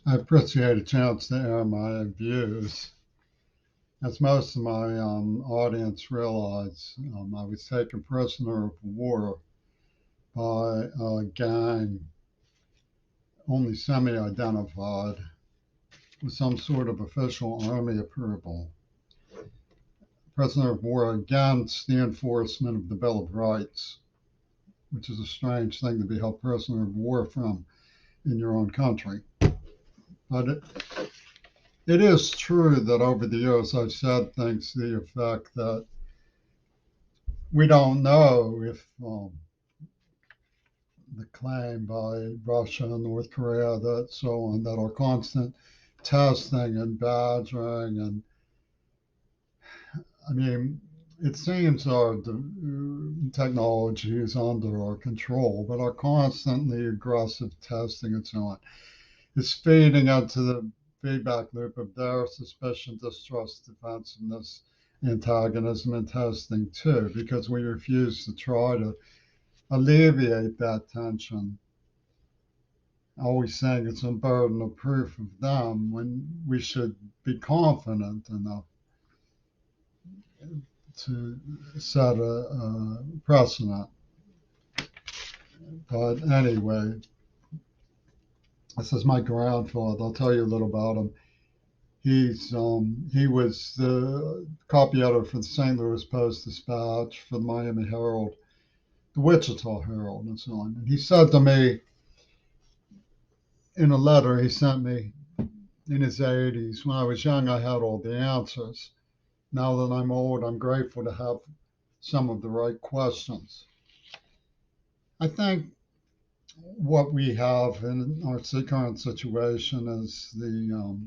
I appreciate a chance to air my views. As most of my audience realize, I was taken prisoner of war by a gang, only semi identified, with some sort of official army approval. Prisoner of war against the enforcement of the Bill of Rights, which is a strange thing to be held prisoner of war from in your own country. But it is true that over the years I've said things to the effect that we don't know if the claim by Russia and North Korea that so on that our constant testing and badgering and I mean it seems our technology is under our control, but our constantly aggressive testing and so on is feeding into the feedback loop of their suspicion, distrust, defensiveness, antagonism, and testing too, because we refuse to try to alleviate that tension, always saying it's a burden of proof of them when we should be confident enough to set a precedent. But anyway, this is my grandfather. I'll tell you a little about him. He was the copy editor for the St. Louis Post Dispatch, for the Miami Herald, the Wichita Herald, and so on. And he said to me in a letter he sent me in his 80s, when I was young, I had all the answers. Now that I'm old, I'm grateful to have some of the right questions. I think what we have in our current situation is the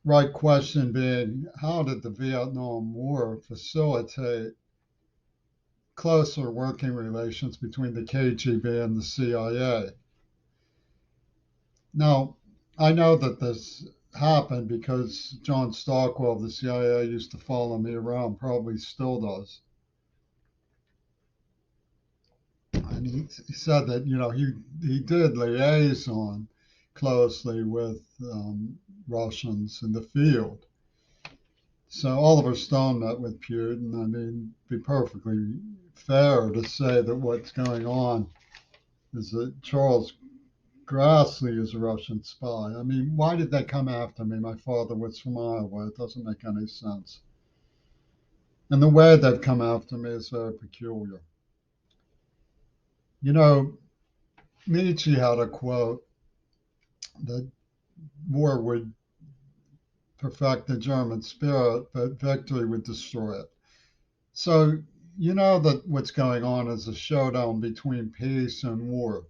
right question being, how did the Vietnam War facilitate closer working relations between the KGB and the CIA? Now, I know that this happened because John Stockwell of the CIA used to follow me around, probably still does. And he said that, he did liaison closely with Russians in the field. So Oliver Stone met with Putin. I mean, it'd be perfectly fair to say that what's going on is that Charles Grassley is a Russian spy. I mean, why did they come after me? My father was from Iowa. It doesn't make any sense. And the way they've come after me is very peculiar. You know, Nietzsche had a quote that war would perfect the German spirit, but victory would destroy it. So, you know that what's going on is a showdown between peace and war.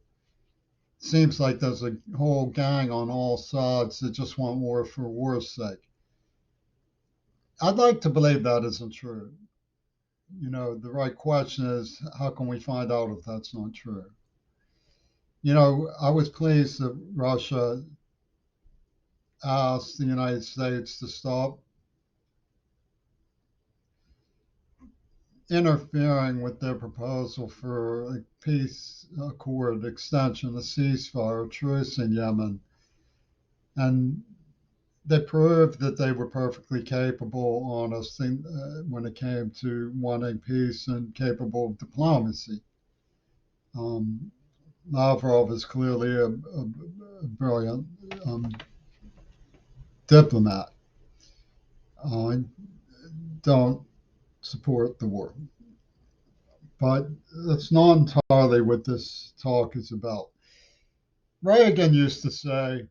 Seems like there's a whole gang on all sides that just want war for war's sake. I'd like to believe that isn't true. The right question is, how can we find out if that's not true? I was pleased that Russia asked the United States to stop interfering with their proposal for a peace accord extension, a ceasefire, a truce in Yemen. And they proved that they were perfectly capable, honest, when it came to wanting peace and capable of diplomacy. Um, Lavrov is clearly a brilliant diplomat. I don't support the war, but that's not entirely what this talk is about. Reagan used to say,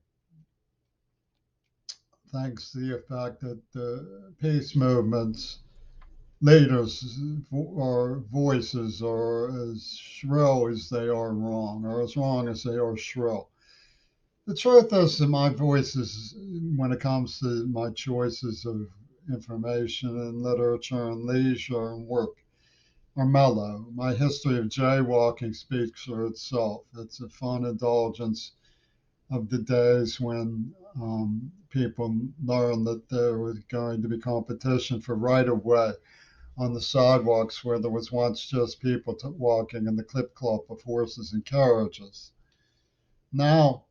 thanks to the fact that the peace movements leaders or voices are as shrill as they are wrong, or as wrong as they are shrill. The truth is that my voices, when it comes to my choices of information and literature and leisure and work, are mellow. My history of jaywalking speaks for itself. It's a fun indulgence of the days when people learned that there was going to be competition for right of way on the sidewalks where there was once just people walking and the clip clop of horses and carriages. Now,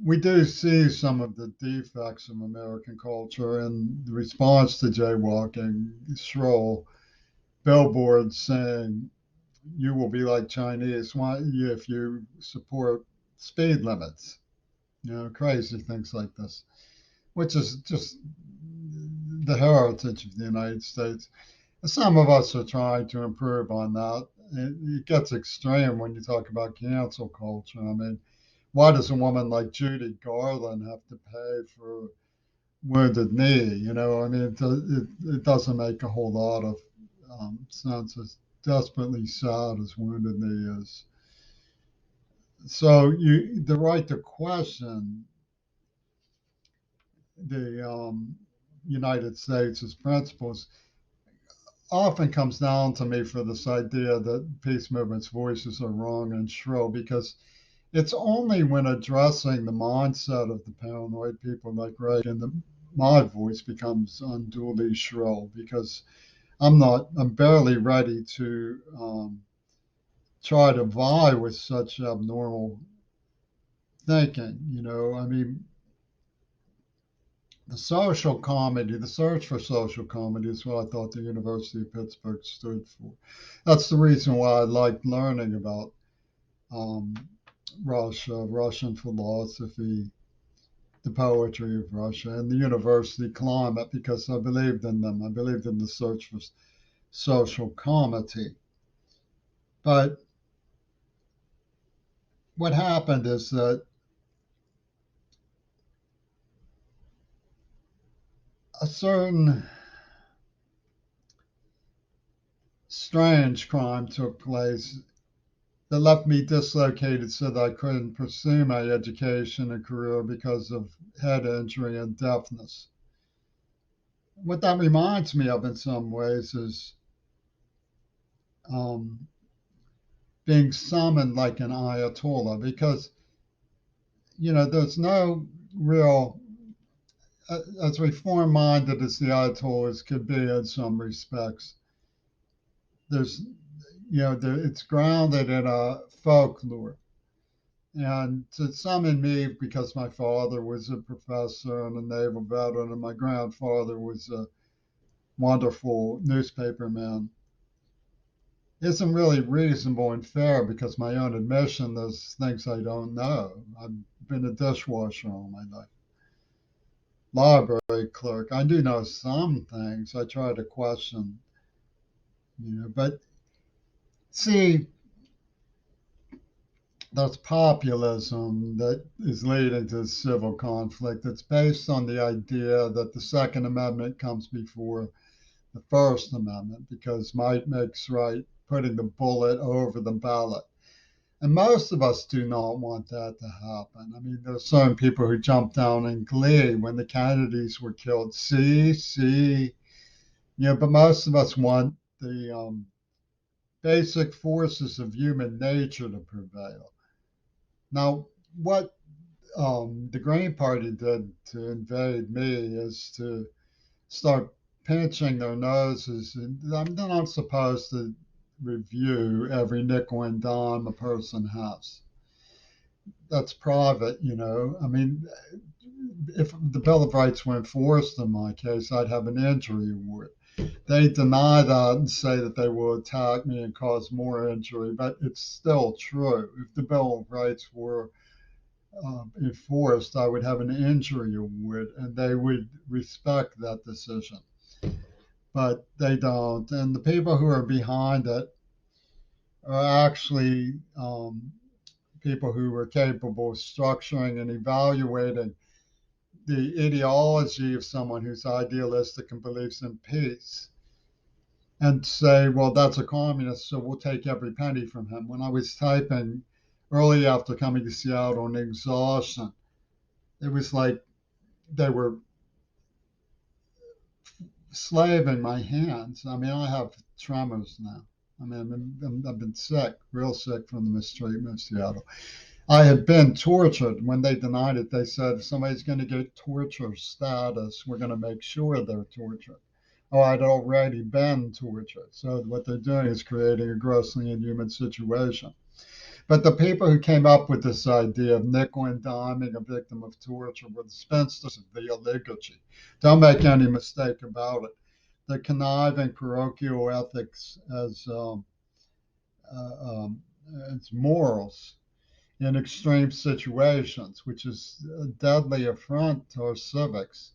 we do see some of the defects of American culture in the response to jaywalking, shrill billboards saying, you will be like Chinese if you support speed limits, crazy things like this, which is just the heritage of the United States. Some of us are trying to improve on that. It gets extreme when you talk about cancel culture. I mean, why does a woman like Judy Garland have to pay for Wounded Knee? I mean, it doesn't make a whole lot of sense. As desperately sad as Wounded Knee is. So the right to question the United States' principles often comes down to me for this idea that peace movement's voices are wrong and shrill, because it's only when addressing the mindset of the paranoid people like Reagan that my voice becomes unduly shrill, because I'm barely ready to try to vie with such abnormal thinking. I mean, the search for social comedy is what I thought the University of Pittsburgh stood for. That's the reason why I liked learning about um, Russia, Russian philosophy, the poetry of Russia, and the university climate, because I believed in them. I believed in the search for social comedy. But what happened is that a certain strange crime took place that left me dislocated so that I couldn't pursue my education and career because of head injury and deafness. What that reminds me of in some ways is um, being summoned like an Ayatollah, because, there's no real, as reform minded as the Ayatollahs could be in some respects, there's, it's grounded in a folklore. And to summon me, because my father was a professor and a naval veteran, and my grandfather was a wonderful newspaperman, isn't really reasonable and fair, because my own admission, there's things I don't know. I've been a dishwasher all my life, library clerk. I do know some things. I try to question, but see, that's populism that is leading to civil conflict. It's based on the idea that the Second Amendment comes before the First Amendment, because might makes right, putting the bullet over the ballot. And most of us do not want that to happen. I mean, there's certain people who jumped down in glee when the Kennedys were killed. See, but most of us want the basic forces of human nature to prevail. Now, what the Green Party did to invade me is to start pinching their noses. And they're not supposed to review every nickel and dime a person has. That's private. I mean, if the Bill of Rights were enforced in my case, I'd have an injury award. They deny that and say that they will attack me and cause more injury, but it's still true. If the Bill of Rights were enforced, I would have an injury award, and they would respect that decision. But they don't. And the people who are behind it are actually people who are capable of structuring and evaluating the ideology of someone who's idealistic and believes in peace, and say, well, that's a communist, so we'll take every penny from him. When I was typing early after coming to Seattle in exhaustion, it was like they were slaving my hands. I mean, I have tremors now. I mean, I've been sick, real sick from the mistreatment of Seattle. I had been tortured. When they denied it, they said, if somebody's going to get torture status, we're going to make sure they're tortured. Oh, I'd already been tortured. So what they're doing is creating a grossly inhuman situation. But the people who came up with this idea of nickel and diming a victim of torture were the spinsters of the oligarchy. Don't make any mistake about it. The conniving parochial ethics as morals in extreme situations, which is a deadly affront to our civics.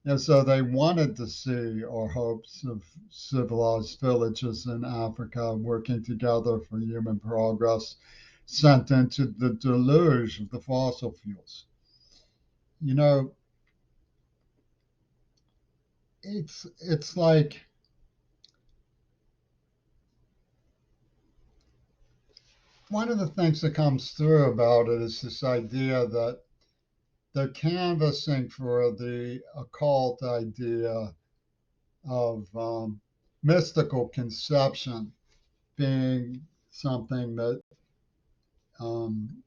And so they wanted to see our hopes of civilized villages in Africa working together for human progress sent into the deluge of the fossil fuels. You know, it's like one of the things that comes through about it is this idea that they're canvassing for the occult idea of mystical conception being something that um,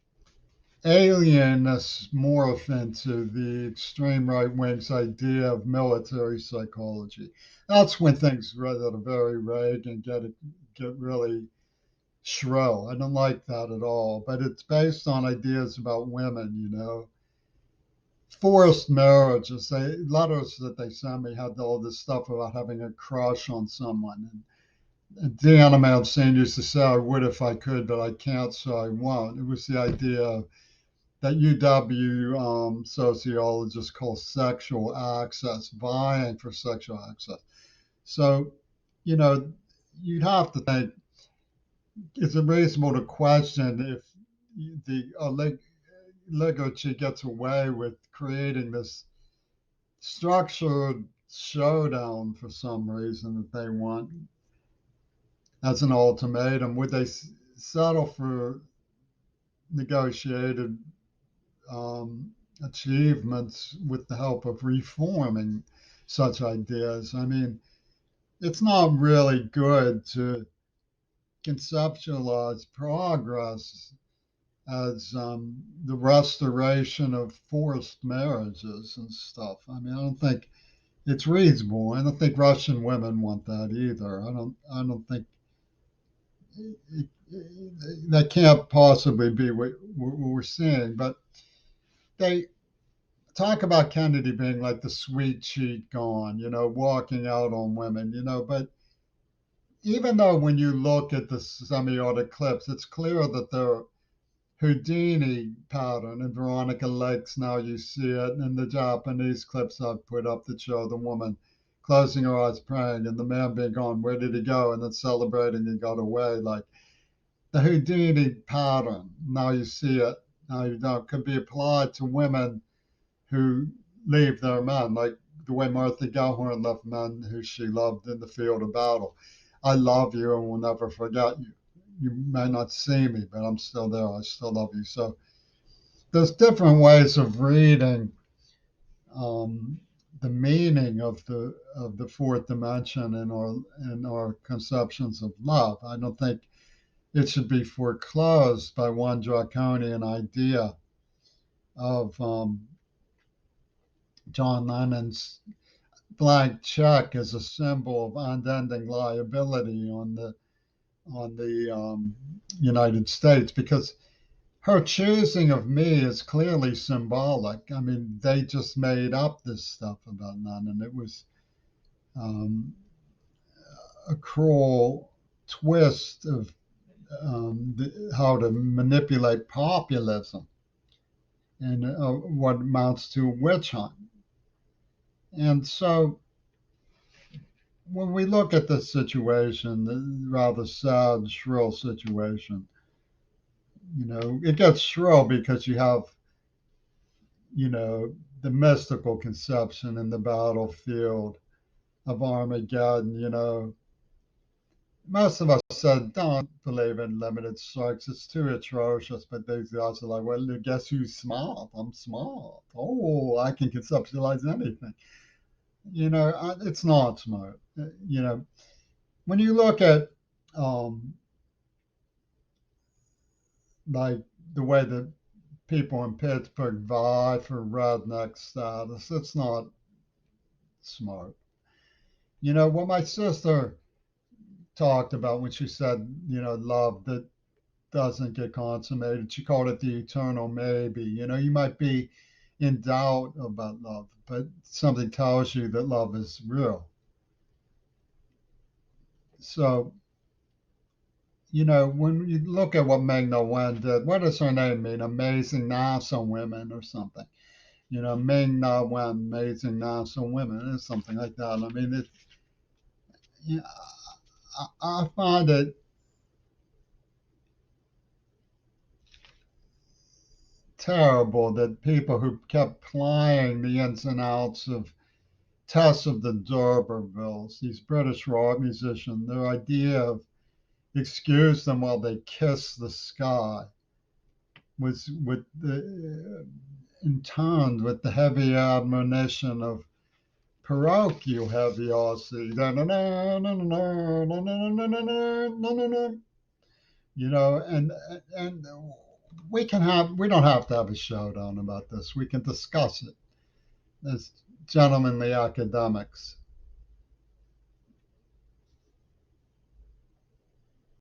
alienists morph into the extreme right wing's idea of military psychology. That's when things that are very Reagan get really shrill. I don't like that at all. But it's based on ideas about women, forced marriages. Letters that they sent me had all this stuff about having a crush on someone. And Deanna Mancini used to say, I would if I could, but I can't, so I won't. It was the idea that UW sociologists call sexual access, vying for sexual access. So, you know, you'd have to think, is it reasonable to question if the oligarchy gets away with creating this structured showdown for some reason that they want as an ultimatum? Would they settle for negotiated achievements with the help of reforming such ideas? I mean, it's not really good to conceptualize progress as the restoration of forced marriages and stuff. I mean, I don't think it's reasonable. I don't think Russian women want that either. I don't think that can't possibly be what we're seeing. But they talk about Kennedy being like the sweet cheat gone, walking out on women, but even though when you look at the semiotic clips, it's clear that they're Houdini pattern in Veronica Lakes. Now you see it in the Japanese clips I've put up that show the woman closing her eyes praying and the man being gone, where did he go? And then celebrating he got away. Like the Houdini pattern. Now you see it. Now you don't. Could be applied to women who leave their men, like the way Martha Gellhorn left men who she loved in the field of battle. I love you and will never forget you. You may not see me, but I'm still there. I still love you. So there's different ways of reading um, the meaning of the fourth dimension in our conceptions of love. I don't think it should be foreclosed by one draconian idea of John Lennon's blank check as a symbol of unending liability on the United States, because her choosing of me is clearly symbolic. I mean, they just made up this stuff about none, and it was um, a cruel twist of how to manipulate populism and what amounts to a witch hunt. And so when we look at this situation, the rather sad, shrill situation, it gets shrill because you have, the mystical conception in the battlefield of Armageddon. Most of us said, don't believe in limited strikes. It's too atrocious. But these guys are like, well, guess who's smart? I'm smart. Oh, I can conceptualize anything. It's not smart. When you look at um, like the way that people in Pittsburgh vie for redneck status, it's not smart. What my sister talked about when she said, love, that doesn't get consummated. She called it the eternal maybe. You might be in doubt about love, but something tells you that love is real. So, when you look at what Meg Wen did, what does her name mean? Amazing NASA women or something. Ming Na Wen, amazing NASA women, or something like that. I mean, you know, I find it terrible that people who kept playing the ins and outs of Tess of the D'Urbervilles, these British rock musicians, their idea of excuse them while they kiss the sky was intoned with the heavy admonition of parochial heavy and we don't have to have a showdown about this. We can discuss it as gentlemanly academics.